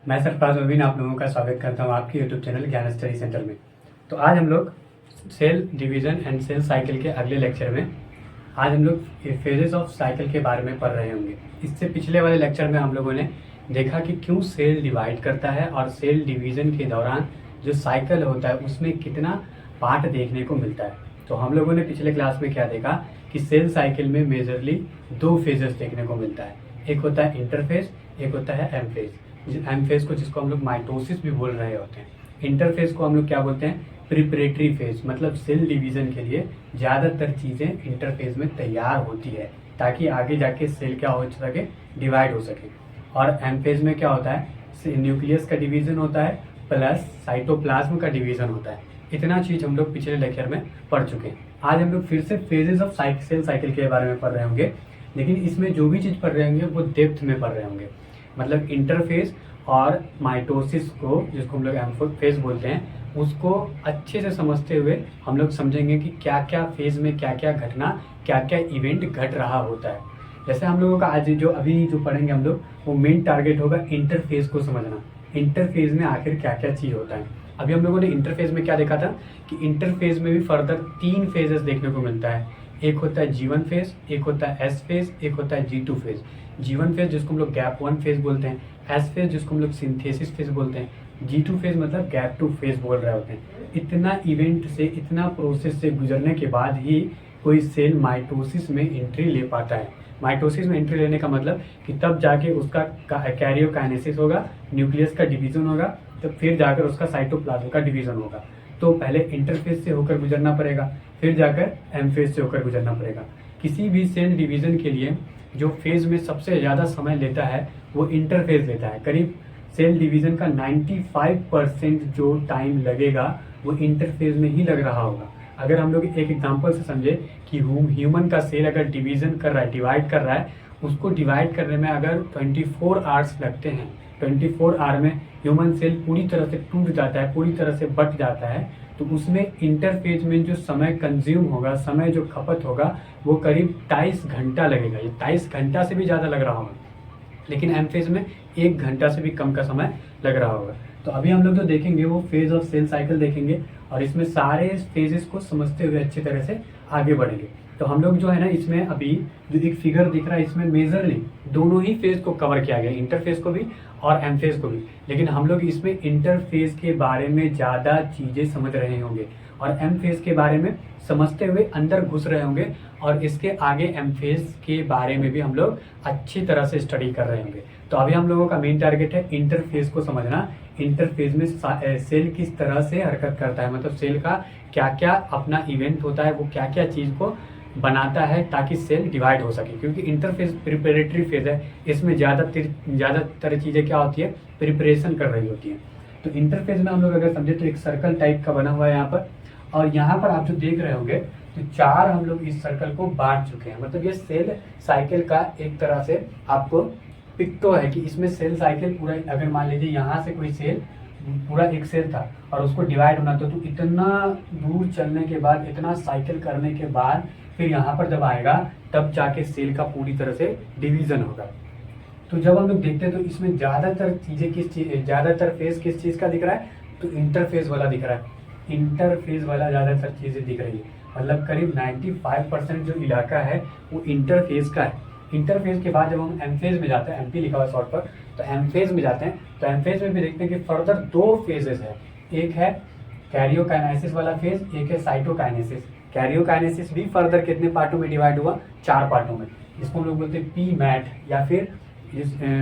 मैं सरफराज मुबीन आप लोगों का स्वागत करता हूं आपके YouTube channel Gyan study centre में। तो आज हम लोग sale division and sale cycle के अगले लेक्चर में आज हम लोग फेजेस ऑफ साइकिल के बारे में पढ़ रहे होंगे। इससे पिछले वाले लेक्चर में हम लोगों ने देखा कि क्यों सेल डिवाइड करता है और सेल डिवीज़न के दौरान जो साइकिल होता है उसमें कितना पार्ट देखने को मिलता है। तो हम लोगों ने पिछले क्लास में क्या देखा कि सेल साइकिल में मेजरली दो फेजेस देखने को मिलता है। एक होता है इंटरफेज, एक होता है एम फेज। एम फेज को जिसको हम लोग माइटोसिस भी बोल रहे होते हैं। इंटरफेज को हम लोग क्या बोलते हैं, प्रिपरेटरी फेज। मतलब सेल डिवीजन के लिए ज़्यादातर चीज़ें इंटरफेज में तैयार होती है ताकि आगे जाके सेल क्या हो सके, डिवाइड हो सके। और एम फेज में क्या होता है, न्यूक्लियस का डिवीजन होता है प्लस साइटोप्लाज्म का डिवीजन होता है। इतना चीज़ हम लोग पिछले लेक्चर में पढ़ चुके हैं। आज हम लोग फिर से फेजेस ऑफ सेल साइकिल के बारे में पढ़ रहे होंगे, लेकिन इसमें जो भी चीज़ पढ़ रहे होंगे वो डेप्थ में पढ़ रहे होंगे। मतलब इंटरफेज और माइटोसिस को, जिसको हम लोग एम फेज बोलते हैं, उसको अच्छे से समझते हुए हम लोग समझेंगे कि क्या क्या फेज में क्या क्या घटना, क्या क्या इवेंट घट रहा होता है। जैसे हम लोगों का आज जो पढ़ेंगे हम लोग, वो मेन टारगेट होगा इंटरफेज को समझना। इंटरफेज में आखिर क्या क्या चीज़ होता है। अभी हम लोगों ने इंटरफेज में क्या देखा था कि इंटरफेज में भी फर्दर 3 फेजेस देखने को मिलता है। एक होता है G1 फेज, एक होता है S फेज, एक होता है G2 फेज। G1 फेज जिसको हम लोग गैप 1 फेज बोलते हैं, S फेज जिसको हम लोग सिंथेसिस फेज बोलते हैं, G2 फेज मतलब गैप 2 फेज बोल रहे होते हैं। इतना इवेंट से, इतना प्रोसेस से गुजरने के बाद ही कोई सेल माइटोसिस में एंट्री ले पाता है। माइटोसिस में एंट्री लेने का मतलब कि तब जाके उसका कैरियोकाइनेसिस होगा, न्यूक्लियस का डिवीजन होगा, तो फिर जाकर उसका साइटोप्लाज्म का डिवीजन होगा। तो पहले इंटरफेज से होकर गुजरना पड़ेगा, फिर जाकर एम फेज से होकर गुजरना पड़ेगा। किसी भी सेल डिवीजन के लिए जो फेज में सबसे ज़्यादा समय लेता है वो इंटरफेज लेता है। करीब सेल डिवीजन का 95% जो टाइम लगेगा वो इंटरफेज में ही लग रहा होगा। अगर हम लोग एक एग्जांपल से समझे कि ह्यूमन का सेल अगर डिवीजन कर रहा है, डिवाइड कर रहा है, उसको डिवाइड करने में अगर 24 आवर्स लगते हैं, 24 आवर में ह्यूमन सेल पूरी तरह से टूट जाता है, पूरी तरह से बट जाता है, तो उसमें इंटरफेज में जो समय कंज्यूम होगा, समय जो खपत होगा, वो करीब 22 घंटा लगेगा। ये 22 घंटा से भी ज़्यादा लग रहा होगा, लेकिन एम फेज में 1 घंटा से भी कम का समय लग रहा होगा। तो अभी हम लोग जो देखेंगे वो फेज ऑफ सेल साइकिल देखेंगे और इसमें सारे फेजेस को समझते हुए अच्छी तरह से आगे बढ़ेंगे। तो हम लोग जो है ना, इसमें अभी जो एक फिगर दिख रहा है, इसमें मेजरली दोनों ही फेज को कवर किया गया, इंटरफेज को भी और एम फेज को भी। लेकिन हम लोग इसमें इंटरफेज के बारे में ज़्यादा चीज़ें समझ रहे होंगे और एम फेज के बारे में समझते हुए अंदर घुस रहे होंगे, और इसके आगे एम फेज के बारे में भी हम लोग अच्छी तरह से स्टडी कर रहे होंगे। तो अभी हम लोगों का मेन टारगेट है इंटरफेज को समझना। इंटरफेज में सेल किस तरह से हरकत करता है, मतलब सेल का क्या क्या अपना इवेंट होता है, वो क्या क्या चीज़ को बनाता है ताकि सेल डिवाइड हो सके। क्योंकि इंटरफेज प्रिपरेटरी फेज है, इसमें ज़्यादातर चीज़ें क्या होती है, प्रिपरेशन कर रही होती है। तो इंटरफेज में हम लोग अगर समझे तो एक सर्कल टाइप का बना हुआ है यहाँ पर, और यहाँ पर आप जो देख रहे होंगे तो 4 हम लोग इस सर्कल को बांट चुके हैं। मतलब ये सेल साइकिल का एक तरह से आपको पिक तो है कि इसमें सेल साइकिल पूरा, अगर मान लीजिए यहाँ से कोई सेल, पूरा एक सेल था और उसको डिवाइड होना तो इतना दूर चलने के बाद, इतना साइकिल करने के बाद फिर यहाँ पर जब आएगा तब जाके सेल का पूरी तरह से डिवीजन होगा। तो जब हम लोग देखते हैं तो इसमें ज़्यादातर चीज़ें ज़्यादातर फेज किस चीज़ का दिख रहा है, तो इंटरफेज वाला दिख रहा है। इंटरफेज वाला ज़्यादातर चीज़ें दिख रही है। मतलब करीब 95% जो इलाका है वो इंटरफेज का है। इंटरफेज के बाद जब हम एम फेज में जाते हैं, एमपी लिखा हुआ है शॉर्ट पर, तो एम फेज में जाते हैं तो एम फेज में भी देखते हैं कि फर्दर 2 फेजेस है। एक है कैरियोकाइनेसिस वाला फेज, एक है साइटोकाइनेसिस। कैरियोकाइनेसिस भी फर्दर कितने पार्टों में डिवाइड हुआ, 4 पार्टों में, जिसको हम लोग बोलते हैं पी मैट, या फिर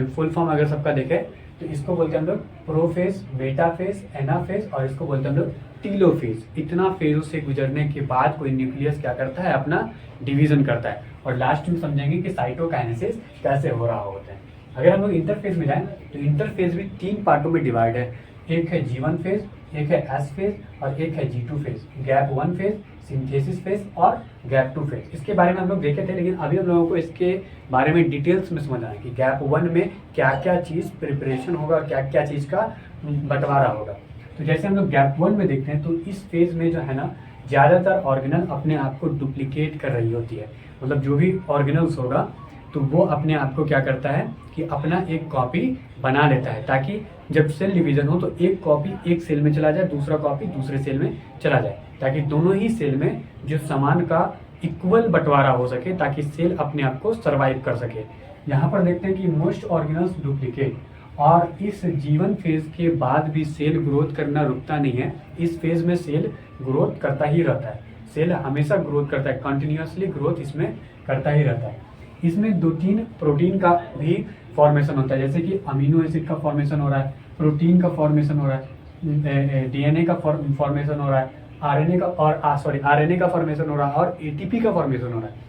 फुल फॉर्म अगर सबका देखें तो इसको बोलते हैं हम लोग प्रोफेज, बेटा फेज, एनाफेज, और इसको बोलते हैं हम लोग टीलोफेज। इतना फेजों से गुजरने के बाद कोई न्यूक्लियस क्या करता है, अपना डिवीजन करता है। और लास्ट में समझेंगे कि साइटोकाइनेसिस कैसे हो रहा होता है। अगर हम लोग इंटरफेज में जाएं तो इंटरफेज भी 3 पार्टों में डिवाइड है। एक है G1 फेज, एक है S फेज और एक है G2 phase. Gap 1 phase, synthesis phase और गैप 2 फेज। इसके बारे में हम लोग देखे थे, लेकिन अभी हम लोगों को इसके बारे में डिटेल्स में समझना है कि गैप 1 में क्या क्या चीज़ प्रिपरेशन होगा और क्या क्या चीज़ का बंटवारा होगा। तो जैसे हम लोग गैप 1 में देखते हैं तो इस फेज में जो है ना, ज़्यादातर ऑर्गेनल अपने आप को डुप्लीकेट कर रही होती है। मतलब जो भी ऑर्गेनल्स होगा तो वो अपने आप को क्या करता है कि अपना एक कॉपी बना लेता है, ताकि जब सेल डिवीजन हो तो एक कॉपी एक सेल में चला जाए, दूसरा कॉपी दूसरे सेल में चला जाए, ताकि दोनों ही सेल में जो सामान का इक्वल बंटवारा हो सके, ताकि सेल अपने आप को सर्वाइव कर सके। यहाँ पर देखते हैं कि मोस्ट ऑर्गेनल्स डुप्लीकेट, और इस जीवन फेज के बाद भी सेल ग्रोथ करना रुकता नहीं है। इस फेज में सेल ग्रोथ करता ही रहता है, सेल हमेशा ग्रोथ करता है, कंटिन्यूसली ग्रोथ इसमें करता ही रहता है। इसमें 2-3 प्रोटीन का भी फॉर्मेशन होता है, जैसे कि अमीनो एसिड का फॉर्मेशन हो रहा है, प्रोटीन का फॉर्मेशन हो रहा है, डीएनए का फॉर्मेशन हो रहा है, आरएनए का फॉर्मेशन हो रहा है, और एटीपी का फॉर्मेशन हो रहा है।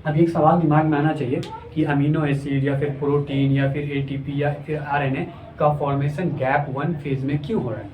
अब एक सवाल दिमाग में आना चाहिए कि अमीनो एसिड या फिर प्रोटीन या फिर एटीपी या फिर आरएनए का फॉर्मेशन गैप 1 फेज में क्यों हो रहा है।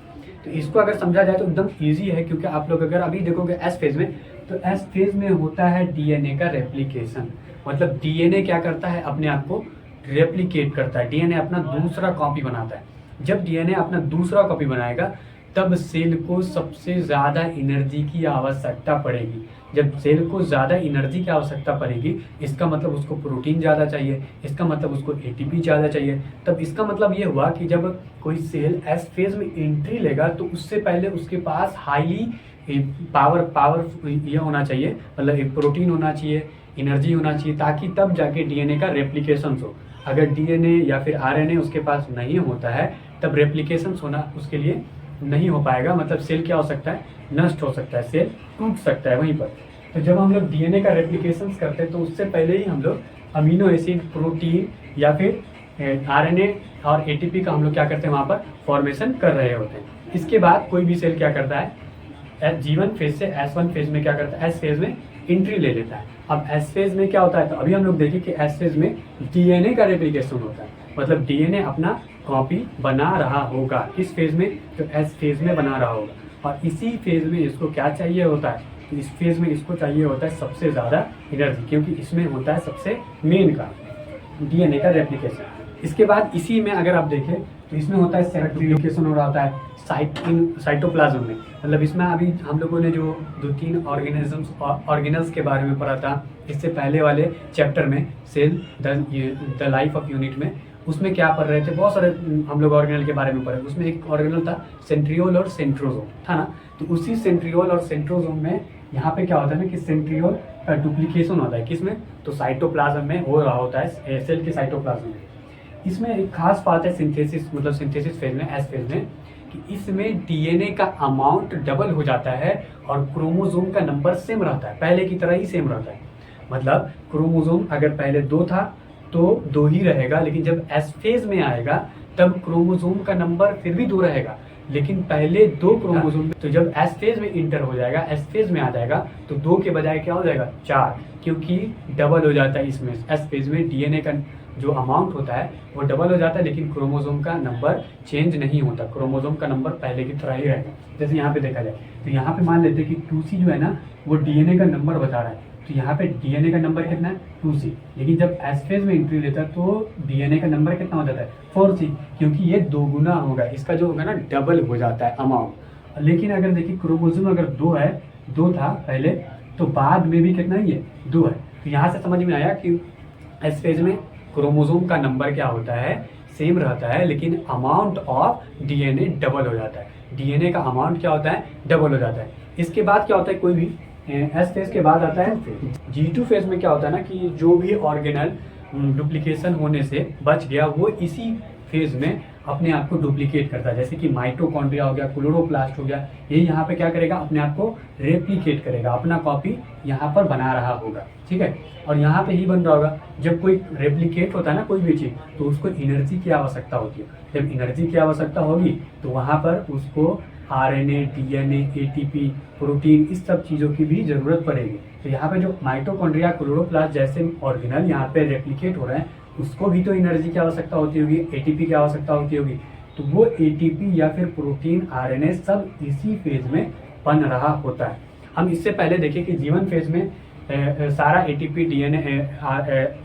तो इसको अगर समझा जाए तो एकदम ईजी है, क्योंकि आप लोग अगर अभी देखोगे एस फेज में, तो एस फेज में होता है डीएनए का रेप्लिकेशन। मतलब डीएनए क्या करता है, अपने आप को रेप्लिकेट करता है, डीएनए अपना दूसरा कॉपी बनाता है। जब डीएनए अपना दूसरा कॉपी बनाएगा तब सेल को सबसे ज़्यादा एनर्जी की आवश्यकता पड़ेगी। जब सेल को ज़्यादा एनर्जी की आवश्यकता पड़ेगी, इसका मतलब उसको प्रोटीन ज़्यादा चाहिए, इसका मतलब उसको एटीपी ज़्यादा चाहिए। तब इसका मतलब ये हुआ कि जब कोई सेल एस फेज में एंट्री लेगा तो उससे पहले उसके पास हाईली पावर ये होना चाहिए, मतलब एक प्रोटीन होना चाहिए, एनर्जी होना चाहिए, ताकि तब जाके डीएनए का रेप्लिकेशन हो। अगर डीएनए या फिर आरएनए उसके पास नहीं होता है तब रेप्लिकेशन होना उसके लिए नहीं हो पाएगा, मतलब सेल क्या हो सकता है, नष्ट हो सकता है, सेल टूट सकता है वहीं पर। तो जब हम लोग डीएनए का रेप्लिकेशन करते हैं तो उससे पहले ही हम लोग अमीनो एसिड, प्रोटीन या फिर आरएनए और एटीपी का हम लोग क्या करते हैं, वहाँ पर फॉर्मेशन कर रहे होते हैं। इसके बाद कोई भी सेल क्या करता है, G1 फेज से S1 फेज में क्या करता है, एस फेज में एंट्री ले लेता है। अब एस फेज में क्या होता है, तो अभी हम लोग देखें कि एस फेज में डीएनए का रेप्लिकेशन होता है, मतलब डीएनए अपना कॉपी बना रहा होगा। किस फेज में, तो एस फेज में बना रहा होगा। और इसी फेज में इसको क्या चाहिए होता है, तो इस फेज में इसको चाहिए होता है सबसे ज़्यादा एनर्जी, क्योंकि इसमें होता है सबसे मेन का डीएनए का रेप्लिकेशन। इसके बाद इसी में अगर आप देखें तो इसमें होता है सेल डुप्लीकेशन हो रहा होता है साइटोप्लाज्म में। मतलब इसमें अभी हम लोगों ने जो 2-3 ऑर्गेनल्स के बारे में पढ़ा था इससे पहले वाले चैप्टर में, sale the life of unit में, उसमें क्या पढ़ रहे थे, बहुत सारे हम लोग ऑर्गेनल के बारे में पढ़े। उसमें एक ऑर्गेनल था सेंट्रियोल और सेंट्रोजोम था ना, तो उसी सेंट्रियोल और सेंट्रोजोम में यहाँ पे क्या होता है ना कि सेंट्रियोल का डुप्लीकेशन होता है, किसमें, तो साइटोप्लाज्म में हो रहा होता है, सेल के साइटोप्लाज्म में। इसमें एक खास बात है सिंथेसिस, मतलब सिंथेसिस फेज में, एस फेज में, कि इसमें डीएनए का अमाउंट डबल हो जाता है और क्रोमोसोम का नंबर सेम रहता है, पहले की तरह ही सेम रहता है। मतलब क्रोमोसोम अगर पहले 2 था तो 2 ही रहेगा, लेकिन जब एस फेज में आएगा तब क्रोमोसोम का नंबर फिर भी 2 रहेगा, लेकिन पहले 2 क्रोमोसोम। तो जब एस फेज में इंटर हो जाएगा, एस फेज में आ जाएगा, तो 2 के बजाय क्या हो जाएगा, 4, क्योंकि डबल हो जाता है इसमें। एस फेज में डीएनए का जो अमाउंट होता है वो डबल हो जाता है, लेकिन क्रोमोसोम का नंबर चेंज नहीं होता, क्रोमोसोम का नंबर पहले की तरह ही रहेगा। जैसे यहाँ पे देखा जाए तो यहाँ पे मान लेते हैं कि 2C जो है ना वो डीएनए का नंबर बता रहा है, तो यहाँ पे डीएनए का नंबर कितना है, 2C। लेकिन जब एस फेज में एंट्री लेता है तो डीएनए का नंबर कितना हो जाता है, 4C, क्योंकि ये 2 गुना होगा, इसका जो होगा ना डबल हो जाता है अमाउंट। लेकिन अगर देखिए क्रोमोसोम अगर 2 है, 2 था पहले, तो बाद में भी कितना ही है, 2 है। तो यहाँ से समझ में आया कि एस फेज में क्रोमोसोम का नंबर क्या होता है, सेम रहता है, लेकिन अमाउंट ऑफ डीएनए डबल हो जाता है। डीएनए का अमाउंट क्या होता है, डबल हो जाता है। इसके बाद क्या होता है, कोई भी एस फेज के बाद आता है G2 फेज में। क्या होता है ना कि जो भी ऑर्गेनल डुप्लीकेशन होने से बच गया वो इसी फेज में अपने आप को डुप्लीकेट करता है, जैसे कि माइटोकॉन्ड्रिया हो गया, क्लोरोप्लास्ट हो गया, ये यहाँ पे क्या करेगा, अपने आप को रेप्लिकेट करेगा, अपना कॉपी यहाँ पर बना रहा होगा, ठीक है। और यहाँ पे ही बन रहा होगा। जब कोई रेप्लिकेट होता है ना कोई भी चीज़, तो उसको एनर्जी की आवश्यकता होती है। जब एनर्जी की आवश्यकता होगी तो वहाँ पर उसको आरएनए, डीएनए, एटीपी, प्रोटीन, इस सब चीज़ों की भी ज़रूरत पड़ेगी। तो यहाँ पे जो माइटोकॉन्ड्रिया, क्लोरोप्लास्ट जैसे ऑर्गेनल यहाँ पे रेप्लिकेट हो रहे हैं, उसको भी तो एनर्जी की आवश्यकता होती होगी, एटीपी की आवश्यकता होती होगी। तो वो एटीपी या फिर प्रोटीन, आरएनए सब इसी फेज में बन रहा होता है। हम इससे पहले देखें कि जीवन फेज में सारा एटीपी, डीएनए,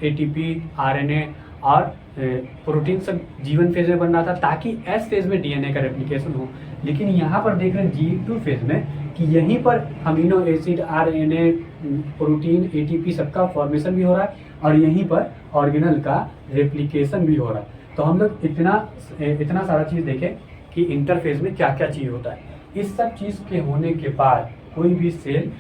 एटीपी, आरएनए और प्रोटीन सब जीवन फेज में बन रहा था, ताकि एस फेज में डीएनए का रेप्लिकेशन हो। लेकिन यहाँ पर देख रहे हैं G2 फेज में कि यहीं पर amino acid, RNA, protein, ATP सबका फॉर्मेशन भी हो रहा है और यहीं पर ऑर्गेनल का रेप्लिकेशन भी हो रहा है। तो हम लोग इतना सारा चीज़ देखें कि इंटरफेज में क्या क्या चीज़ होता है। इस सब चीज़ के होने के बाद कोई भी सेल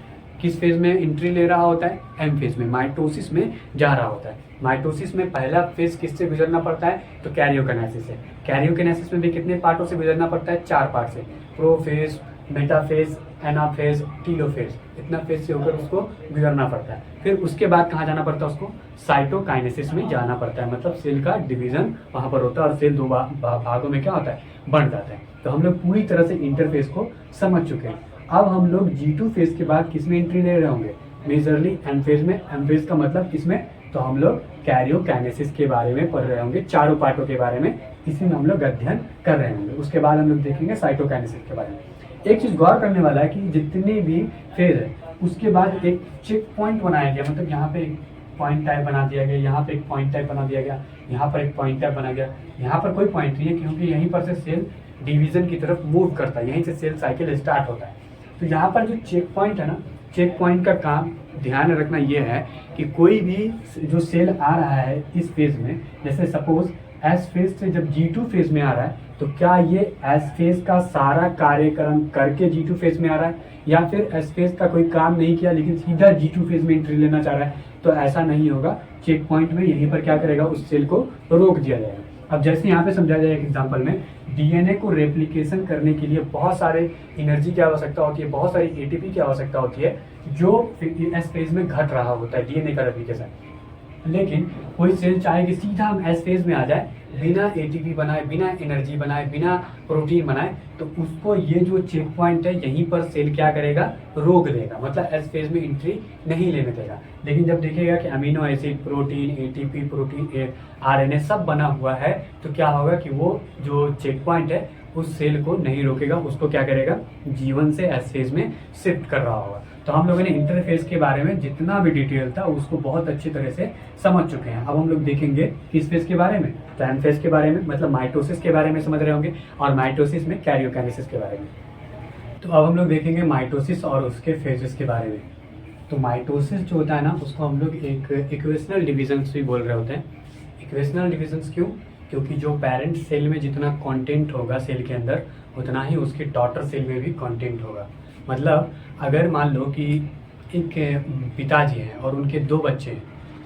किस फेज में एंट्री ले रहा होता है? एम फेज में, माइटोसिस में जा रहा होता है। माइटोसिस में पहला फेज किससे गुजरना पड़ता है? तो कैरियोकाइनेसिस से। कैरियोकाइनेसिस में भी कितने पार्टों से गुजरना पड़ता है? 4 पार्ट से, प्रोफेज, मेटाफेज, एनाफेज, टीलोफेज, इतना फेज से होकर उसको गुजरना पड़ता है। फिर उसके बाद कहाँ जाना पड़ता है उसको? साइटोकाइनेसिस में जाना पड़ता है। मतलब सेल का डिवीजन वहाँ पर होता है और सेल 2 भागों में क्या होता है? बंट जाता है। तो हम लोग पूरी तरह से इंटरफेस को समझ चुके हैं। अब हम लोग G2 फेज के बाद किसमें एंट्री ले रहे होंगे? मेजरली एम फेज में। एम फेज का मतलब किसमें? तो हम लोग कैरियोकाइनेसिस के बारे में पढ़ रहे होंगे, चारों पार्टों के बारे में इसी में हम लोग अध्ययन कर रहे होंगे। उसके बाद हम लोग देखेंगे साइटोकाइनेसिस के बारे में। एक चीज गौर करने वाला है कि जितने भी फेज है उसके बाद एक चेक पॉइंट बनाया गया। मतलब यहाँ पे एक पॉइंट टाइप बना दिया गया, यहाँ पे एक पॉइंट टाइप बना दिया गया, यहाँ पर एक पॉइंट टाइप बना गया। यहाँ पर कोई पॉइंट नहीं है क्योंकि यहीं पर से सेल डिवीजन की तरफ मूव करता है, यहीं से सेल साइकिल स्टार्ट होता है। तो यहाँ पर जो चेक पॉइंट है ना, चेक पॉइंट का काम ध्यान रखना ये है कि कोई भी जो सेल आ रहा है इस फेज में, जैसे सपोज एस फेज से जब G2 फेज में आ रहा है तो क्या ये एस फेज का सारा कार्यक्रम करके G2 फेज में आ रहा है, या फिर एस फेज का कोई काम नहीं किया लेकिन सीधा G2 फेज में एंट्री लेना चाह रहा है? तो ऐसा नहीं होगा। चेक पॉइंट में यहीं पर क्या करेगा? उस सेल को रोक दिया जाएगा। अब जैसे यहाँ पे समझाया जाए एक एग्जांपल में, डीएनए को रेप्लिकेशन करने के लिए बहुत सारे एनर्जी की आवश्यकता होती है, बहुत सारी एटीपी की आवश्यकता होती है जो एस फेज में घट रहा होता है डीएनए का रेप्लिकेशन। लेकिन कोई सेल चाहे कि सीधा हम एस फेज में आ जाए, बिना एटीपी बनाए, बिना एनर्जी बनाए, बिना प्रोटीन बनाए, तो उसको ये जो चेक पॉइंट है यहीं पर सेल क्या करेगा? रोक देगा। मतलब एस फेज में एंट्री नहीं लेने देगा। लेकिन जब देखेगा कि amino acid, protein, ATP, protein, RNA सब बना हुआ है तो क्या होगा कि वो जो चेक पॉइंट है उस सेल को नहीं रोकेगा, उसको क्या करेगा? G1 से एस फेज में शिफ्ट कर रहा होगा। तो हम लोगों ने इंटरफेस के बारे में जितना भी डिटेल था उसको बहुत अच्छी तरह से समझ चुके हैं। अब हम लोग देखेंगे किस फेज के बारे में? तो एम फेज के बारे में, मतलब माइटोसिस के बारे में समझ रहे होंगे, और माइटोसिस में कैरियोकाइनेसिस के बारे में। तो अब हम लोग देखेंगे माइटोसिस और उसके फेजेस के बारे में। तो माइटोसिस जो होता है ना, उसको हम लोग एक इक्वेशनल डिविजन्स भी बोल रहे होते हैं। इक्वेशनल डिविजन्स क्यों? क्योंकि जो पेरेंट सेल में जितना कंटेंट होगा सेल के अंदर, उतना ही उसके डॉटर सेल में भी कंटेंट होगा। मतलब अगर मान लो कि एक पिताजी हैं और उनके 2 बच्चे हैं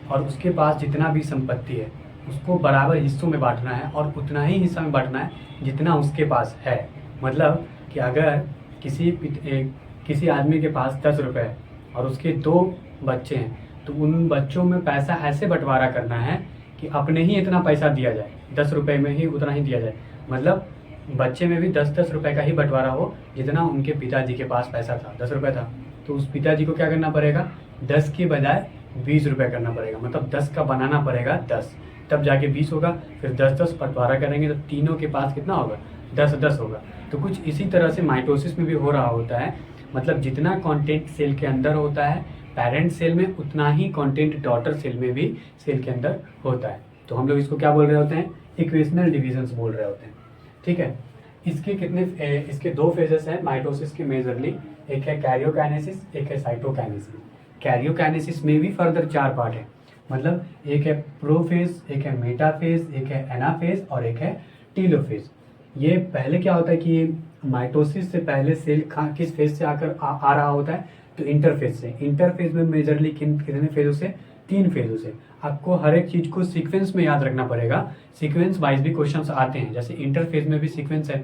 और उसके पास जितना भी संपत्ति है उसको बराबर हिस्सों में बांटना है और उतना ही हिस्सा में बांटना है जितना उसके पास है। मतलब कि अगर किसी आदमी के पास 10 रुपये है और उसके 2 बच्चे हैं तो उन बच्चों में पैसा ऐसे बंटवारा करना है कि अपने ही इतना पैसा दिया जाए, 10 रुपये में ही उतना ही दिया जाए। मतलब बच्चे में भी 10-10 रुपये का ही बंटवारा हो जितना उनके पिताजी के पास पैसा था, 10 रुपये था, तो उस पिताजी को क्या करना पड़ेगा? 10 के बजाय 20 रुपये करना पड़ेगा। मतलब 10 का बनाना पड़ेगा 10, तब जाके 20 होगा। फिर 10-10 बंटवारा करेंगे तो तीनों के पास कितना होगा? 10-10 होगा। तो कुछ इसी तरह से माइटोसिस में भी हो रहा होता है। मतलब जितना कंटेंट सेल के अंदर होता है पेरेंट सेल में, उतना ही कंटेंट डॉटर सेल में भी सेल के अंदर होता है। तो हम लोग इसको क्या बोल रहे होते हैं? इक्वेशनल डिविजन्स बोल रहे होते हैं। ठीक है। इसके 2 फेजेस हैं माइटोसिस के मेजरली, एक है कैरियोकाइनेसिस, एक है साइटोकाइनेसिस। कैरियोकाइनेसिस में भी फर्दर 4 पार्ट है। मतलब एक है प्रोफेज, एक है मेटाफेज, एक है एनाफेज और एक है टीलोफेज। ये पहले क्या होता है कि माइटोसिस से पहले सेल किस फेज से आकर आ रहा होता है? तो इंटरफेज से। इंटरफेज में मेजरली कितने फेजों से? 3 फेजों से। आपको हर एक चीज को सीक्वेंस में याद रखना पड़ेगा। सीक्वेंस वाइज भी क्वेश्चंस आते हैं। जैसे इंटरफेज में भी सीक्वेंस है,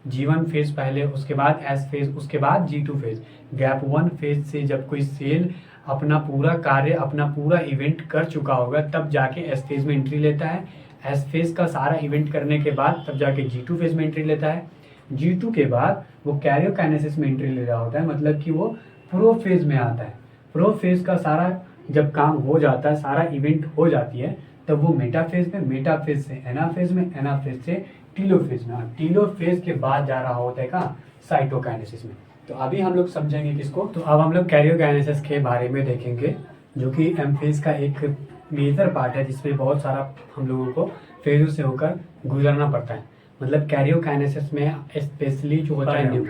G1 फेज पहले, उसके बाद एस फेज, उसके बाद G2 फेज। गैप 1 फेज से जब कोई सेल अपना पूरा कार्य, अपना पूरा इवेंट कर चुका होगा तब जाके एस फेज में एंट्री लेता है। एस फेज का सारा इवेंट करने के बाद तब जाके G2 फेज में एंट्री लेता है। G2 के बाद वो कैरियोकाइनेसिस में एंट्री ले रहा होता है। मतलब कि वो प्रो फेज में आता है। प्रो फेज का सारा जब काम हो जाता है, सारा इवेंट हो जाती है, तब वो मेटाफेज में, मेटाफेज से एनाफेज में, एनाफेज से टीलोफेज में, टीलोफेज के बाद जा रहा होता है कहाँ? साइटोकाइनेसिस में। तो अभी हम लोग समझेंगे किसको? तो अब हम लोग कैरियोकाइनेसिस के बारे में देखेंगे, जो कि एम फेज का एक मेजर पार्ट है जिसमें बहुत सारा हम लोगों को फेजों से होकर गुजरना पड़ता है। मतलब कैरियोकाइनेसिस में स्पेशली जो होता है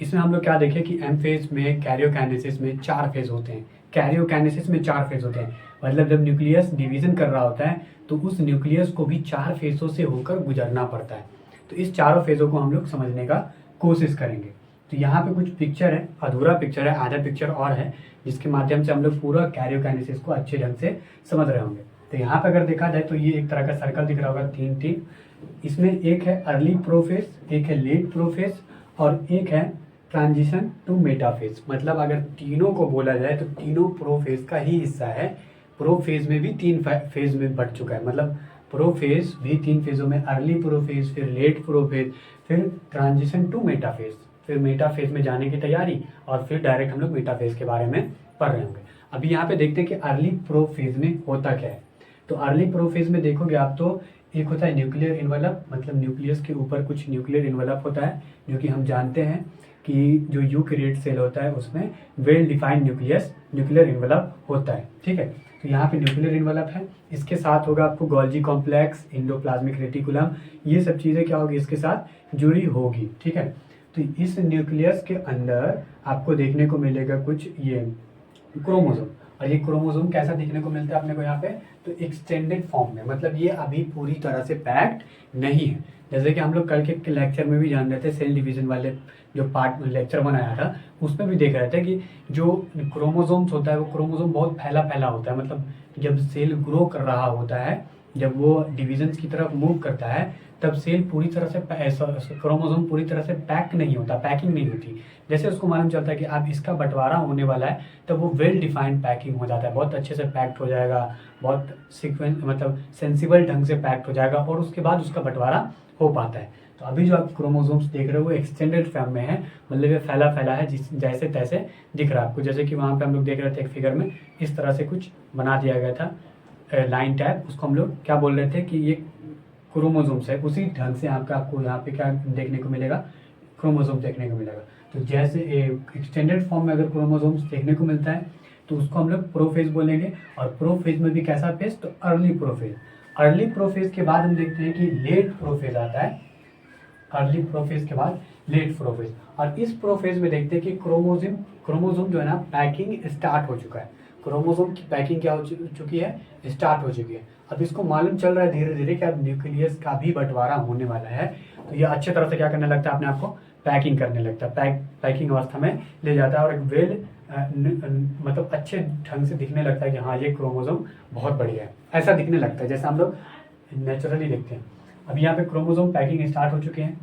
इसमें हम लोग क्या देखें कि एम फेज में कैरियोकाइनेसिस में 4 फेज होते हैं। कैरियोकाइनेसिस में 4 फेज होते हैं, मतलब जब न्यूक्लियस डिवीजन कर रहा होता है तो उस न्यूक्लियस को भी 4 फेजों से होकर गुजरना पड़ता है। तो इस चारों फेजों को हम लोग समझने का कोशिश करेंगे। तो यहाँ पे कुछ पिक्चर है, अधूरा पिक्चर है, आधा पिक्चर और है, जिसके माध्यम से हम लोग पूरा कैरियोकाइनेसिस को अच्छे ढंग से समझ रहे होंगे। तो यहाँ पे अगर देखा जाए तो ये एक तरह का सर्कल दिख रहा होगा, 3 इसमें एक है अर्ली प्रोफेज, एक है लेट प्रोफेज और एक है ट्रांजिशन टू मेटाफेज। मतलब अगर तीनों को बोला जाए तो तीनों प्रोफेज का ही हिस्सा है। प्रोफेज में भी 3 फेज में बढ़ चुका है, मतलब प्रोफेज भी 3 फेजों में, अर्ली प्रोफेज, फिर लेट प्रोफेज, फिर ट्रांजिशन टू मेटाफेज, फिर मेटाफेज में जाने की तैयारी, और फिर डायरेक्ट हम लोग मेटाफेज के बारे में पढ़ रहे होंगे। अभी यहाँ पे देखते हैं कि अर्ली प्रोफेज में होता क्या है। तो अर्ली प्रोफेज में देखोगे आप तो एक होता है न्यूक्लियर इन्वेलप, मतलब न्यूक्लियस के ऊपर कुछ न्यूक्लियर इन्वेलप होता है, जो कि हम जानते हैं कि जो यूकैरियोट सेल होता है उसमें वेल डिफाइंड न्यूक्लियर इन्वेलप होता है। ठीक है, तो यहाँ पे न्यूक्लियर इन्वेलप है, इसके साथ होगा आपको गोल्जी कॉम्प्लेक्स, एंडोप्लाज्मिक रेटिकुलम, ये सब चीज़ें क्या होगी इसके साथ जुड़ी होगी। ठीक है, तो इस न्यूक्लियस के अंदर आपको देखने को मिलेगा कुछ ये क्रोमोसोम, और ये क्रोमोसोम कैसा दिखने को मिलता है अपने को यहाँ पे, तो एक्सटेंडेड फॉर्म में, मतलब ये अभी पूरी तरह से पैक्ड नहीं है। जैसे कि हम लोग कल के लेक्चर में भी जान रहे थे, सेल डिवीजन वाले जो पार्ट लेक्चर बनाया था उसमें भी देख रहे थे कि जो क्रोमोसोम्स होता है वो क्रोमोसोम बहुत फैला फैला होता है, मतलब जब सेल ग्रो कर रहा होता है, जब वो डिविजन्स की तरफ मूव करता है तब सेल पूरी तरह से क्रोमोसोम पूरी तरह से पैक नहीं होता, पैकिंग नहीं होती। जैसे उसको मालूम चलता है कि अब इसका बंटवारा होने वाला है तब वो वेल डिफाइंड पैकिंग हो जाता है, बहुत अच्छे से पैक्ड हो जाएगा, बहुत सीक्वेंस मतलब सेंसिबल ढंग से पैक्ड हो जाएगा, और उसके बाद उसका बंटवारा हो पाता है। तो अभी जो आप क्रोमोसोम्स देख रहे हो वो एक्सटेंडेड फॉर्म में है, मतलब ये फैला फैला है, जिस जैसे तैसे दिख रहा है आपको। जैसे कि वहाँ पे हम लोग देख रहे थे एक फिगर में इस तरह से कुछ बना दिया गया था लाइन टाइप, उसको हम लोग क्या बोल रहे थे कि ये क्रोमोसोम्स है। उसी ढंग से आपको यहाँ पे क्या देखने को मिलेगा, क्रोमोसोम देखने को मिलेगा। तो जैसे एक्सटेंडेड फॉर्म में अगर क्रोमोसोम्स देखने को मिलता है तो उसको हम लोग प्रोफेज बोलेंगे, और प्रोफेज में भी कैसा फेज, तो अर्ली प्रोफेज। अर्ली प्रोफेज के बाद हम देखते हैं कि लेट प्रोफेज आता है, अर्ली प्रोफेज के बाद लेट प्रोफेज, और इस प्रोफेज में देखते हैं कि क्रोमोसोम जो है ना पैकिंग स्टार्ट हो चुका है, क्रोमोसोम की पैकिंग क्या हो चुकी है, स्टार्ट हो चुकी है। अब इसको मालूम चल रहा है धीरे धीरे कि अब न्यूक्लियस का भी बंटवारा होने वाला है, तो ये अच्छे तरह से क्या करने लगता है, अपने आप को पैकिंग करने लगता है, पैकिंग अवस्था में ले जाता है, और एक वेल मतलब अच्छे ढंग से दिखने लगता है कि हाँ ये क्रोमोसोम बहुत बढ़िया है, ऐसा दिखने लगता है जैसा हम लोग नेचुरली देखते हैं। अब यहाँ पे क्रोमोसोम पैकिंग स्टार्ट हो चुके हैं,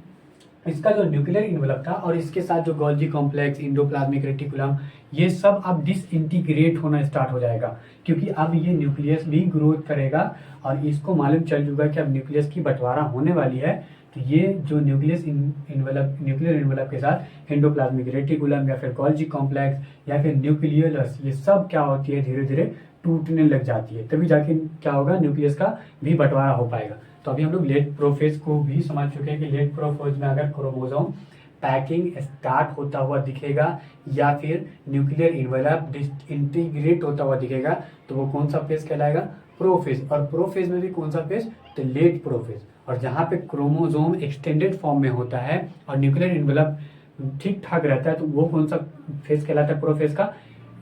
इसका जो न्यूक्लियर इन्वेलप था और इसके साथ जो गोल्जी कॉम्प्लेक्स, एंडोप्लाज्मिक रेटिकुलम, ये सब अब डिसइंटीग्रेट होना स्टार्ट हो जाएगा, क्योंकि अब ये न्यूक्लियस भी ग्रोथ करेगा, और इसको मालूम चल चुका है कि अब न्यूक्लियस की बंटवारा होने वाली है। तो ये जो न्यूक्लियर इन्वेलप के साथ एंडोप्लाज्मिक रेटिकुलम या फिर गोल्जी कॉम्प्लेक्स या फिर न्यूक्लियस, ये सब क्या होती है, धीरे धीरे टूटने लग जाती है, तभी जाके क्या होगा, न्यूक्लियस का भी बंटवारा हो पाएगा। तो अभी हम लोग लेट प्रोफेज को भी समझ चुके हैं कि लेट प्रोफेज में अगर क्रोमोसोम पैकिंग स्टार्ट होता हुआ दिखेगा या फिर न्यूक्लियर इन्वेलप डिसइंटीग्रेट होता हुआ दिखेगा तो वो कौन सा फेज कहलाएगा, प्रोफेज। और प्रोफेज में भी कौन सा फेज, तो लेट प्रोफेज। और जहाँ पे क्रोमोसोम एक्सटेंडेड फॉर्म में होता है और न्यूक्लियर इन्वेलप ठीक ठाक रहता है तो वो कौन सा फेज कहलाता है, प्रोफेज का,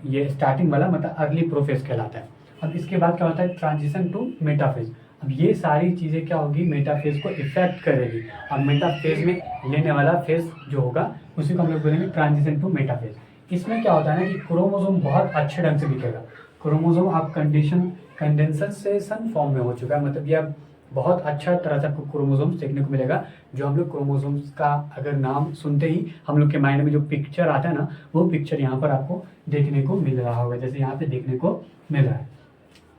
ये स्टार्टिंग वाला मतलब अर्ली प्रोफेज कहलाता है। अब इसके बाद क्या होता है, ट्रांजिशन टू मेटाफेज। अब ये सारी चीज़ें क्या होगी, मेटाफेज को इफेक्ट करेगी, और मेटाफेज में लेने वाला फेज जो होगा उसी को हम लोग बोलेंगे ट्रांजिशन टू मेटाफेज। इसमें क्या होता है ना कि क्रोमोसोम बहुत अच्छे ढंग से दिखेगा, क्रोमोसोम आप कंडेंसेशन फॉर्म में हो चुका है, मतलब ये अब बहुत अच्छा तरह से आपको क्रोमोसोम्स देखने को मिलेगा। जो हम लोग क्रोमोसोम्स का अगर नाम सुनते ही हम लोग के माइंड में जो पिक्चर आता है ना, वो पिक्चर यहाँ पर आपको देखने को मिल रहा होगा, जैसे यहाँ पे देखने को मिल रहा है।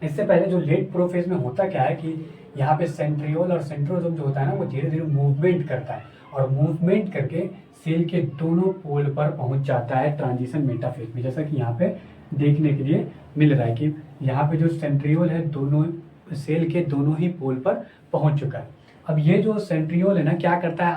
इससे पहले जो लेट प्रोफेज में होता क्या है कि यहाँ पे सेंट्रियोल और सेंट्रोसोम जो होता है ना वो धीरे धीरे मूवमेंट करता है, और मूवमेंट करके सेल के दोनों पोल पर पहुंच जाता है ट्रांजिशन मेटाफेज में, जैसा कि यहाँ पे देखने के लिए मिल रहा है कि यहाँ पे जो सेंट्रियोल है दोनों सेल के दोनों ही पोल पर पहुंच चुका है। अब ये जो सेंट्रियोल है ना क्या करता है,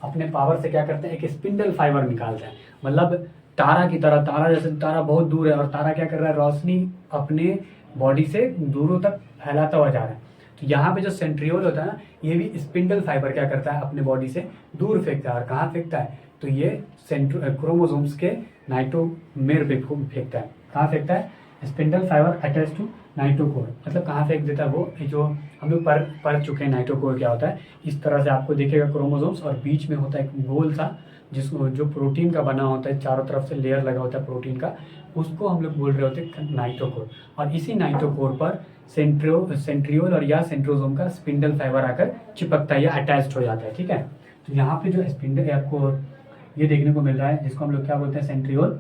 अपने पावर से क्या करता है, एक स्पिंडल फाइबर निकालता है, मतलब तारा की तरह, तारा जैसे तारा बहुत दूर है और तारा क्या कर रहा है, रोशनी अपने बॉडी से दूरों तक फैलाता हुआ जा रहा है। तो यहाँ पे जो सेंट्रियोल होता है ना, ये भी स्पिंडल फाइबर क्या करता है, अपने बॉडी से दूर फेंकता है। और कहाँ फेंकता है, तो ये क्रोमोसोम्स के नाइट्रोमेर पे फेंकता है। कहाँ फेंकता है, स्पिंडल फाइबर अटैच टू नाइट्रोकोर, मतलब कहाँ फेंक देता है वो, जो हम लोग पढ़ चुके हैं नाइट्रोकोर क्या होता है। इस तरह से आपको दिखेगा क्रोमोसोम्स, और बीच में होता है एक गोल सा जिसको जो प्रोटीन का बना होता है, चारों तरफ से लेयर लगा होता है प्रोटीन का, उसको हम लोग बोल रहे होते हैं नाइट्रोकोर। और इसी नाइट्रोकोर पर सेंट्रियोल और या सेंट्रोसोम का स्पिंडल फाइबर आकर चिपकता है या अटैच्ड हो जाता है। ठीक है, तो यहाँ पे जो स्पिंडल आपको ये देखने को मिल रहा है, जिसको हम लोग क्या बोलते हैं, सेंट्रियोल।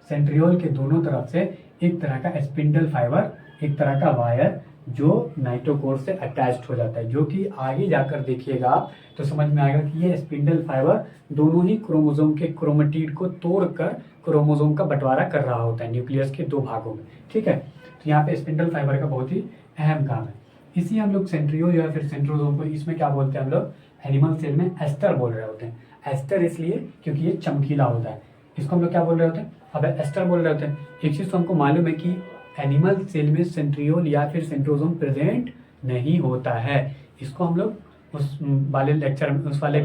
सेंट्रियोल के दोनों तरफ से एक तरह का स्पिंडल फाइबर, एक तरह का वायर जो नाइट्रोकोर से अटैच्ड हो जाता है, जो कि आगे जाकर देखिएगा आप तो समझ में आएगा कि ये स्पिंडल फाइबर दोनों ही क्रोमोसोम के क्रोमेटिड को तोड़कर क्रोमोसोम का बंटवारा कर रहा होता है न्यूक्लियस के दो भागों में। ठीक है, तो यहाँ पे स्पिंडल फाइबर का बहुत ही अहम काम है। इसी हम लोग सेंट्रियोल या फिर सेंट्रोसोम को इसमें क्या बोलते हैं, हम लोग एनिमल सेल में एस्टर बोल रहे होते हैं। एस्टर इसलिए क्योंकि ये चमकीला होता है, इसको हम लोग क्या बोल रहे होते हैं, अब एस्टर बोल रहे होते हैं। एक चीज़ तो हमको मालूम है कि एनिमल सेल में सेंट्रियोल या फिर सेंट्रोसोम प्रेजेंट नहीं होता है। इसको हम लोग उस वाले लेक्चर में, उस वाले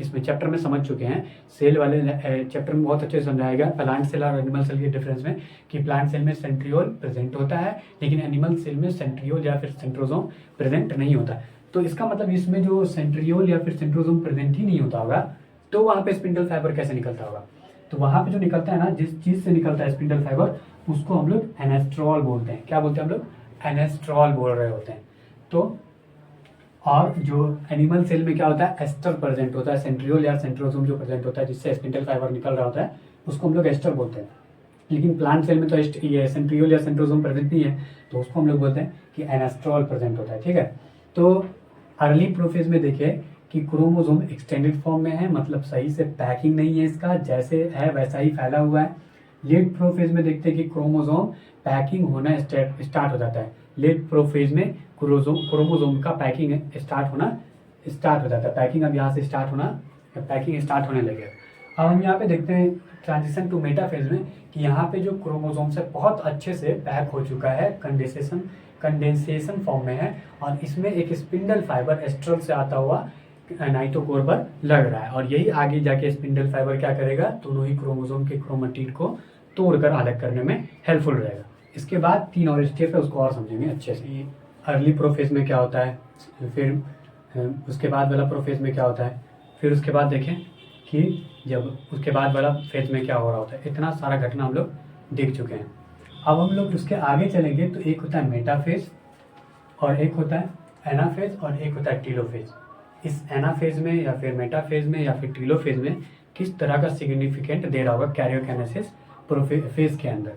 इसमें चैप्टर में समझ चुके हैं। सेल वाले चैप्टर में बहुत अच्छे से समझाया गया प्लांट सेल और एनिमल सेल के डिफरेंस में, कि प्लांट सेल में सेंट्रियोल प्रेजेंट होता है लेकिन एनिमल सेल में सेंट्रियोल या फिर सेंट्रोसोम प्रेजेंट नहीं होता। तो इसका मतलब इसमें जो सेंट्रियोल या फिर सेंट्रोसोम प्रेजेंट ही नहीं होता होगा, तो वहाँ पे स्पिंडल फाइबर कैसे निकलता होगा। तो वहाँ पे जो निकलता है ना, जिस चीज़ से निकलता है स्पिंडल फाइबर, उसको हम लोग एनेस्ट्रॉल बोलते हैं। क्या बोलते हैं हम लोग, एनेस्ट्रॉल बोल रहे होते हैं। तो और जो एनिमल सेल में क्या होता है, एस्टर प्रेजेंट होता है। सेंट्रियोल या सेंट्रोसोम जो प्रेजेंट होता है, जिससे स्पिंडल फाइबर निकल रहा होता है, उसको हम लोग एस्टर बोलते हैं। लेकिन प्लांट सेल में तो ये सेंट्रियोल या सेंट्रोसोम प्रेजेंट नहीं है, तो उसको हम लोग बोलते हैं कि एनेस्ट्रॉल प्रेजेंट होता है। ठीक है, तो अर्ली प्रोफेज में देखिए कि क्रोमोसोम एक्सटेंडेड फॉर्म में है, मतलब सही से पैकिंग नहीं है इसका, जैसे है वैसा ही फैला हुआ है। लेट प्रोफेज में देखते हैं कि क्रोमोसोम पैकिंग होना स्टार्ट हो जाता है। लेट प्रोफेज में क्रोमोसोम का पैकिंग स्टार्ट हो जाता है। पैकिंग अब यहाँ से पैकिंग स्टार्ट होने लगे। अब हम यहाँ पे देखते हैं ट्रांजिशन टू मेटाफेज में कि यहाँ पे जो क्रोमोसोम से बहुत अच्छे से पैक हो चुका है, कंडेंसेशन फॉर्म में है, और इसमें एक स्पिंडल फाइबर एस्ट्रल से आता हुआ नाइट्रोकोर पर लग रहा है। और यही आगे जाके स्पिंडल फाइबर क्या करेगा, दोनों ही क्रोमोसोम के क्रोमेटिड को तोड़कर अलग करने में हेल्पफुल रहेगा। इसके बाद 3 और स्टेप है, उसको और समझेंगे अच्छे से। अर्ली प्रोफेज में क्या होता है, फिर उसके बाद वाला प्रोफेज में क्या होता है, फिर उसके बाद देखें कि जब उसके बाद वाला फेज में क्या हो रहा होता है। इतना सारा घटना हम लोग देख चुके हैं। अब हम लोग उसके आगे चलेंगे तो एक होता है मेटाफेज, और एक होता है एनाफेज, और एक होता है टीलोफेज। इस एनाफेज में या फिर मेटाफेज में या फिर टीलोफेज में किस तरह का सिग्निफिकेंट दे रहा होगा कैरियोकाइनेसिस फेज के अंदर।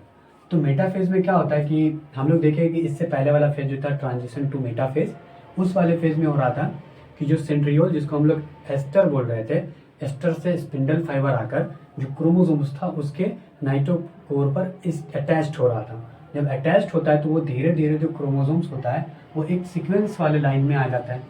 तो मेटाफेज में क्या होता है कि हम लोग देखें कि इससे पहले वाला फेज जो था ट्रांजिशन टू मेटाफेज, उस वाले फेज में हो रहा था कि जो सेंट्रियोल, जिसको हम लोग एस्टर बोल रहे थे, एस्टर से स्पिंडल फाइबर आकर जो क्रोमोसोम्स था उसके नाइट्रोकोर पर अटैच्ड हो रहा था। जब अटैच्ड होता है तो वो धीरे धीरे जो क्रोमोसोम्स होता है वो एक सीक्वेंस वाले लाइन में आ जाता है।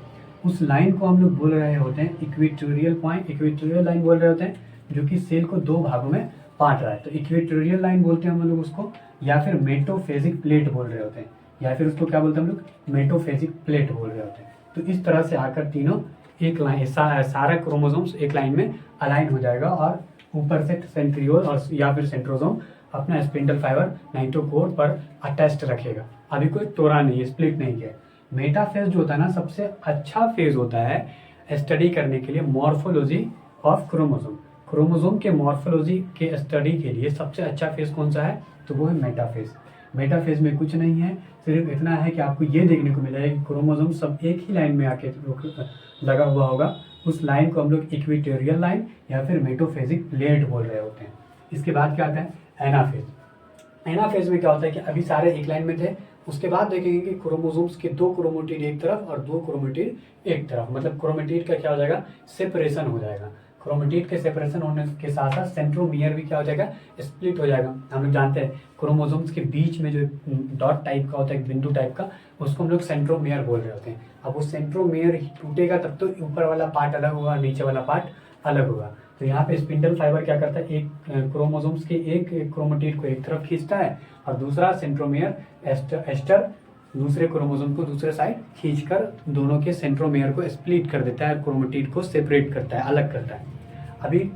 उस लाइन को हम लोग बोल रहे होते हैं इक्वेटोरियल पॉइंट, इक्वेटोरियल लाइन बोल रहे होते हैं, जो कि सेल को 2 भागों में बांट रहा है। तो इक्वेटोरियल लाइन बोलते हैं हम लोग उसको, या फिर मेटोफेजिक प्लेट बोल रहे होते हैं, या फिर उसको क्या बोलते हैं हम लोग, मेटोफेजिक प्लेट बोल रहे होते हैं। तो इस तरह से आकर तीनों एक लाइन, सारा क्रोमोसोम्स एक लाइन में अलाइन हो जाएगा, और ऊपर से सेंट्रियोल और या फिर सेंट्रोसोम अपना स्पिंडल फाइबर नाइट्रोकोर पर अटैच्ड रखेगा। अभी कोई तोड़ा नहीं है, स्प्लिट नहीं किया। मेटाफेज जो होता है ना, सबसे अच्छा फेज होता है स्टडी करने के लिए मॉर्फोलॉजी ऑफ क्रोमोसोम। क्रोमोसोम के मॉर्फोलॉजी के स्टडी के लिए सबसे अच्छा फेज कौन सा है, तो वो है मेटाफेज। मेटाफेज में कुछ नहीं है, सिर्फ इतना है कि आपको ये देखने को मिलेगा कि क्रोमोसोम सब एक ही लाइन में आके लगा हुआ होगा। उस लाइन को हम लोग इक्वेटोरियल लाइन या फिर मेटोफेजिक प्लेट बोल रहे होते हैं। इसके बाद क्या आता है, एनाफेज। एनाफेज में क्या होता है कि अभी सारे एक लाइन में थे, उसके बाद देखेंगे कि क्रोमोसोम्स के 2 क्रोमेटिड एक तरफ और 2 क्रोमेटिड एक तरफ, मतलब क्रोमेटिड का क्या हो जाएगा, सेपरेशन हो जाएगा। क्रोमेटिड के सेपरेशन होने के साथ साथ सेंट्रोमियर भी क्या हो जाएगा, स्प्लिट हो जाएगा। हम लोग जानते हैं क्रोमोसोम्स के बीच में जो डॉट टाइप का होता है, बिंदु टाइप का, उसको हम लोग सेंट्रोमियर बोल रहे होते हैं। अब वो सेंट्रोमियर टूटेगा तब तो ऊपर वाला पार्ट अलग होगा, नीचे वाला पार्ट अलग होगा। तो यहाँ पे स्पिंडल फाइबर क्या करता है, एक क्रोमोसोम्स के एक क्रोमेटिड को एक तरफ खींचता है और दूसरा सेंट्रोमियर एस्टर दूसरे क्रोमोसोम को दूसरे साइड खींचकर दोनों के सेंट्रोमेयर को स्प्लिट कर देता है, क्रोमेटिड को सेपरेट करता है, अलग करता है। अभी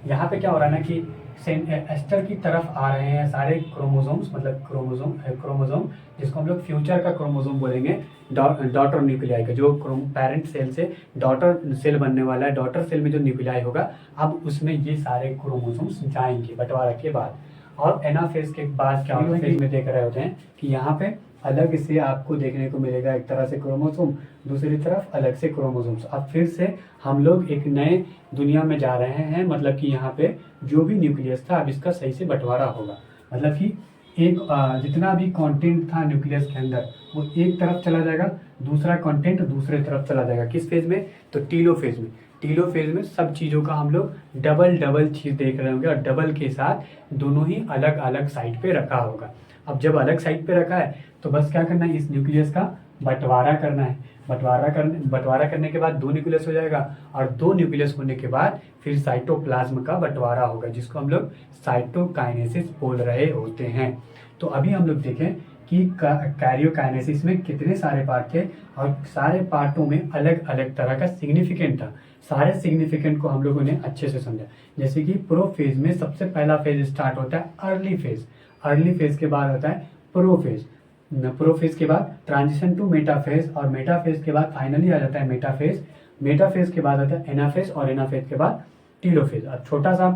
यहाँ पे क्या हो रहा है ना कि एस्टर की तरफ आ रहे हैं सारे क्रोमोसोम्स, मतलब क्रोमोसोम जिसको हम लोग फ्यूचर का क्रोमोसोम बोलेंगे, डॉटर न्यूक्लियाई का, जो पेरेंट सेल से डॉटर सेल बनने वाला है, डॉटर सेल में जो न्यूक्लियाई होगा अब उसमें ये सारे क्रोमोसोम्स जाएंगे बंटवारा के बाद। और एनाफेज के बाद क्या होगा, फेज में देख रहे होते हैं कि यहाँ पे अलग से आपको देखने को मिलेगा एक तरह से क्रोमोसोम, दूसरी तरफ अलग से क्रोमोसोम्स। अब फिर से हम लोग एक नए दुनिया में जा रहे हैं, मतलब कि यहाँ पे जो भी न्यूक्लियस था अब इसका सही से बंटवारा होगा। मतलब कि एक जितना भी कंटेंट था न्यूक्लियस के अंदर वो एक तरफ चला जाएगा, दूसरा कंटेंट दूसरे तरफ चला जाएगा। किस फेज में? तो टीलोफेज में। टीलोफेज में सब चीज़ों का हम लोग डबल चीज़ देख रहे होंगे, और डबल के साथ दोनों ही अलग अलग साइड पे रखा होगा। अब जब अलग साइड पे रखा है तो बस क्या करना है, इस न्यूक्लियस का बंटवारा करना है। बंटवारा करने के बाद दो न्यूक्लियस हो जाएगा, और दो न्यूक्लियस होने के बाद फिर साइटोप्लाज्म का बंटवारा होगा, जिसको हम लोग साइटोकाइनेसिस बोल रहे होते हैं। तो अभी हम लोग देखें कि कैरियोकाइनेसिस में कितने सारे पार्ट थे, और सारे पार्टों में अलग अलग तरह का सिग्निफिकेंट था। सारे सिग्निफिकेंट को हम लोगों ने अच्छे से समझा। जैसे कि प्रोफेज में सबसे पहला फेज स्टार्ट होता है अर्ली फेज, अर्ली फेज के बाद होता है प्रोफेज, प्रोफेज के बाद ट्रांजिशन टू मेटाफेज, और मेटाफेज के बाद फाइनली आ जाता है मेटाफेज, मेटाफेज के बाद आता है एनाफेज, और एनाफेज के बाद टीलोफेज। अब छोटा सा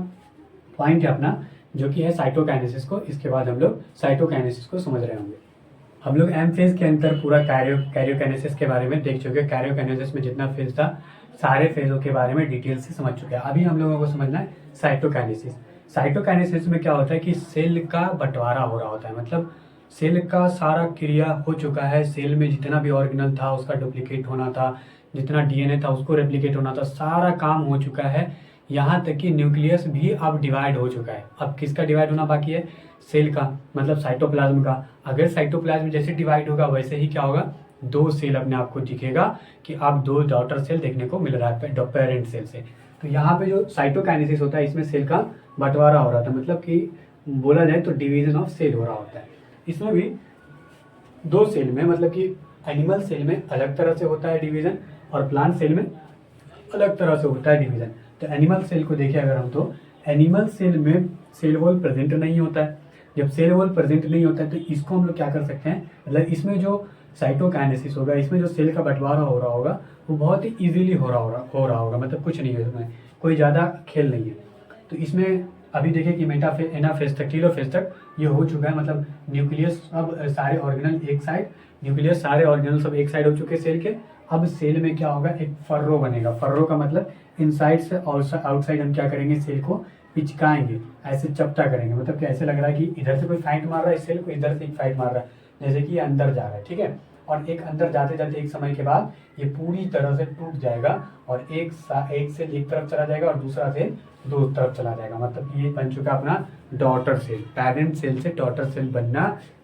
पॉइंट है अपना जो कि है साइटोकाइनेसिस को, इसके बाद हम लोग साइटोकाइनेसिस को समझ रहे होंगे। हम लोग एम फेज के अंदर पूरा कैरियोकाइनेसिस के बारे में देख चुके हैं। कैरियोकाइनेसिस में जितना फेज था सारे फेजों के बारे में डिटेल से समझ चुके हैं। अभी हम लोगों को समझना है साइटोकाइनेसिस। साइटोकाइनेसिस में क्या होता है कि सेल का बंटवारा हो रहा होता है, मतलब सेल का सारा क्रिया हो चुका है, सेल में जितना भी ऑर्गेनल था उसका डुप्लीकेट होना था, जितना डीएनए था उसको रेप्लिकेट होना था, सारा काम हो चुका है। यहाँ तक कि न्यूक्लियस भी अब डिवाइड हो चुका है। अब किसका डिवाइड होना बाकी है? सेल का, मतलब साइटोप्लाज्म का। अगर साइटोप्लाज्म जैसे डिवाइड होगा वैसे ही क्या होगा, दो सेल अपने आप को दिखेगा कि अब दो डॉटर सेल देखने को मिल रहा है पेरेंट सेल से। तो यहाँ पे जो साइटोकाइनेसिस होता है इसमें सेल का बंटवारा हो रहा था, मतलब कि बोला जाए तो डिवीजन ऑफ सेल हो रहा होता है। इसमें भी दो सेल में, मतलब कि एनिमल सेल में अलग तरह से होता है डिवीजन, और प्लांट सेल में अलग तरह से होता है डिवीजन। तो एनिमल सेल को देखें अगर हम, तो एनिमल सेल में सेल वॉल प्रेजेंट नहीं होता है। जब सेल वॉल प्रेजेंट नहीं होता है तो इसको हम लोग क्या कर सकते हैं, मतलब इसमें जो साइटोकाइनेसिस होगा, इसमें जो सेल का बंटवारा हो रहा होगा वो बहुत ही इजीली हो रहा होगा, मतलब कुछ नहीं है इसमें, कोई ज़्यादा खेल नहीं है। तो इसमें अभी देखिए कि मेटाफेज, एनाफेज तक, टीलोफेज तक ये हो चुका है, मतलब न्यूक्लियस अब सारे ऑर्गेनल एक साइड, न्यूक्लियस सारे ऑर्गेनल सब एक साइड हो चुके हैं सेल के। अब सेल में क्या होगा, एक फर्रो बनेगा। फर्रो का मतलब इनसाइड से आउटसाइड हम क्या करेंगे, सेल को पिचकाएंगे, ऐसे चपटा करेंगे, मतलब कि ऐसे लग रहा है कि इधर से कोई फाइट मार रहा है सेल को, इधर से एक फाइट मार रहा है, जैसे कि ये अंदर जा रहा है, ठीक है। और एक अंदर जाते जाते एक समय के बाद ये पूरी तरह से टूट जाएगा, और एक सेल एक तरफ चला जाएगा और दूसरा सेल दो तरफ चला जाएगा, मतलब ये बन चुका अपना डॉटर सेल। पेरेंट सेल से डॉटर सेल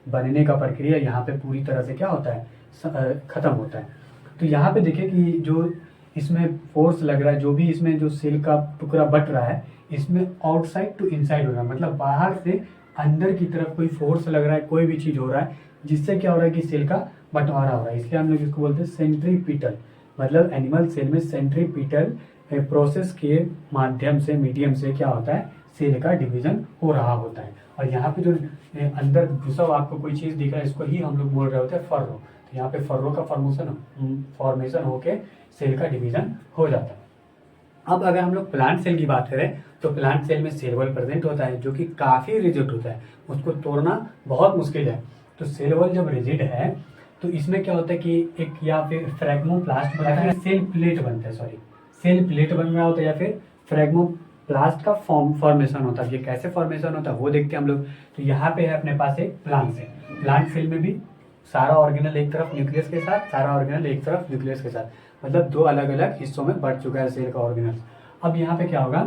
बनने का प्रक्रिया यहाँ पे पूरी तरह से क्या होता है, खत्म होता है। तो यहाँ पे देखिए कि जो इसमें फोर्स लग रहा है, जो भी इसमें जो सेल का टुकड़ा बट रहा है, इसमें आउटसाइड टू इनसाइड हो रहा है, मतलब बाहर से अंदर की तरफ कोई फोर्स लग रहा है, कोई भी चीज़ हो रहा है जिससे क्या हो रहा है कि सेल का बंटवारा हो रहा है। इसलिए हम लोग इसको बोलते हैं सेंट्रीपिटल, मतलब एनिमल सेल में सेंट्रीपिटल प्रोसेस के माध्यम से, मीडियम से क्या होता है, सेल का डिवीजन हो रहा होता है। और यहाँ पे जो अंदर घुसा हुआ आपको कोई चीज़ दिख रहा है, इसको ही हम लोग बोल रहे होते हैं फर्रो। तो यहाँ पे फर्रो का फॉर्मेशन होके सेल का डिवीजन हो जाता है। अब अगर हम लोग प्लांट सेल की बात करें तो प्लांट सेल में सेल वॉल प्रेजेंट होता है, जो कि काफ़ी रिजिड होता है, उसको तोड़ना बहुत मुश्किल है। तो सेल वॉल जब रिजिड है तो इसमें क्या होता है कि एक या फिर फ्रैग्मोप्लास्ट बनता है, सेल प्लेट बनता है, सॉरी सेल प्लेट बन रहा होता है, या फिर फ्रैग्मोप्लास्ट का फॉर्मेशन होता है। ये कैसे फॉर्मेशन होता है वो देखते हैं हम लोग। तो यहाँ पे है अपने पास एक प्लांट सेल। प्लांट सेल में भी सारा ऑर्गेनल एक तरफ न्यूक्लियस के साथ, सारा ऑर्गेनल एक तरफ न्यूक्लियस के साथ, मतलब दो अलग अलग हिस्सों में बढ़ चुका है सेल का ऑर्गेनल। अब यहाँ पे क्या होगा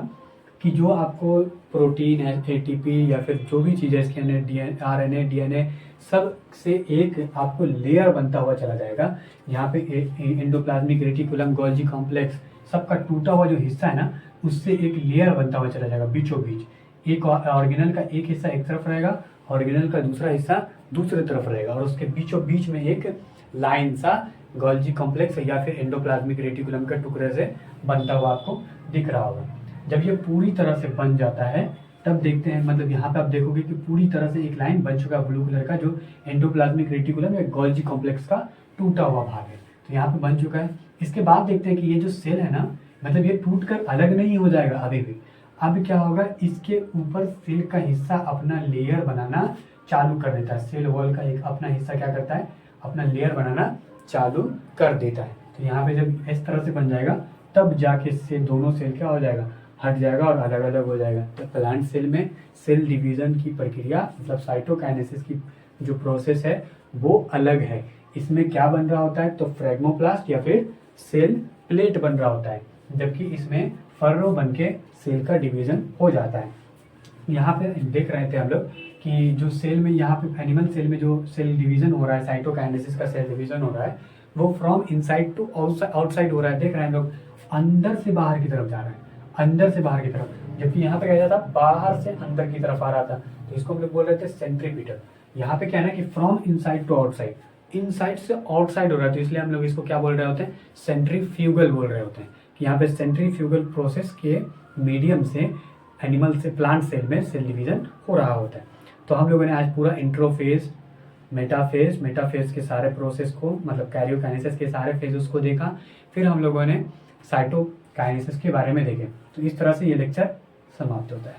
कि जो आपको प्रोटीन है, एटीपी या फिर जो भी चीज़ है इसके अंदर, आरएनए, डीएनए, सब से एक आपको लेयर बनता हुआ चला जाएगा। यहाँ पे एंडोप्लाज्मिक रेटिकुलम, गोल्जी कॉम्प्लेक्स, सबका टूटा हुआ जो हिस्सा है ना, उससे एक लेयर बनता हुआ चला जाएगा बीचों बीच। एक ऑर्गेनल का एक हिस्सा एक तरफ रहेगा, ऑर्गेनल का दूसरा हिस्सा दूसरी तरफ रहेगा और उसके बीचों बीच में एक लाइन सा गोल्जी कॉम्प्लेक्स या फिर एंडोप्लाज्मिक रेटिकुलम के टुकड़े से बनता हुआ आपको दिख रहा होगा। जब ये पूरी तरह से बन जाता है तब देखते हैं, मतलब यहाँ पे आप देखोगे कि पूरी तरह से एक लाइन बन चुका है ब्लू कलर का, जो एंडोप्लाज्मिक रेटिकुलम या गोल्जी कॉम्प्लेक्स का टूटा हुआ भाग है। तो यहाँ पे बन चुका है। इसके बाद देखते हैं कि ये जो सेल है ना, मतलब ये टूट कर अलग नहीं हो जाएगा अभी भी। अब क्या होगा, इसके ऊपर सेल का हिस्सा अपना लेयर बनाना चालू कर देता है। सेल वॉल का एक अपना हिस्सा क्या करता है, अपना लेयर बनाना चालू कर देता है। तो यहाँ पे जब इस तरह से बन जाएगा तब जाके से दोनों सेल क्या हो जाएगा, हट जाएगा और अलग अलग हो जाएगा। तो प्लांट सेल में सेल डिवीजन की प्रक्रिया, मतलब साइटोकाइनेसिस की जो प्रोसेस है वो अलग है। इसमें क्या बन रहा होता है, तो फ्रेगमोप्लास्ट या फिर सेल प्लेट बन रहा होता है, जबकि इसमें फर्रो बन के सेल का डिवीजन हो जाता है। यहाँ पे देख रहे थे हम लोग कि जो सेल में, यहाँ पे एनिमल सेल में जो सेल डिवीजन हो रहा है, साइटोकाइनेसिस का सेल डिवीजन हो रहा है, वो फ्रॉम इनसाइड टू आउटसाइड हो रहा है। देख रहे हैं हम लोग, अंदर से बाहर की तरफ जा रहा है, अंदर से बाहर की तरफ, जबकि यहाँ पे क्या जाता था, बाहर से अंदर की तरफ आ रहा था। तो इसको हम लोग बोल रहे थे सेंट्रीपिटल। यहाँ पे क्या है ना कि from inside to outside, inside से आउटसाइड हो रहा है, तो इसलिए हम लोग इसको क्या बोल रहे होते हैं, सेंट्रीफ्यूगल बोल रहे होते हैं। कि यहाँ पे सेंट्रीफ्यूगल प्रोसेस के मीडियम से एनिमल से प्लांट सेल में सेल डिवीजन हो रहा होता है। तो हम लोगों ने आज पूरा इंट्रोफेज, मेटाफेज के सारे प्रोसेस को, मतलब कैरियोकाइनेसिस के सारे फेजेस को देखा। फिर हम लोगों ने साइटोकाइनेसिस के बारे में देखे। तो इस तरह से ये लेक्चर समाप्त होता है।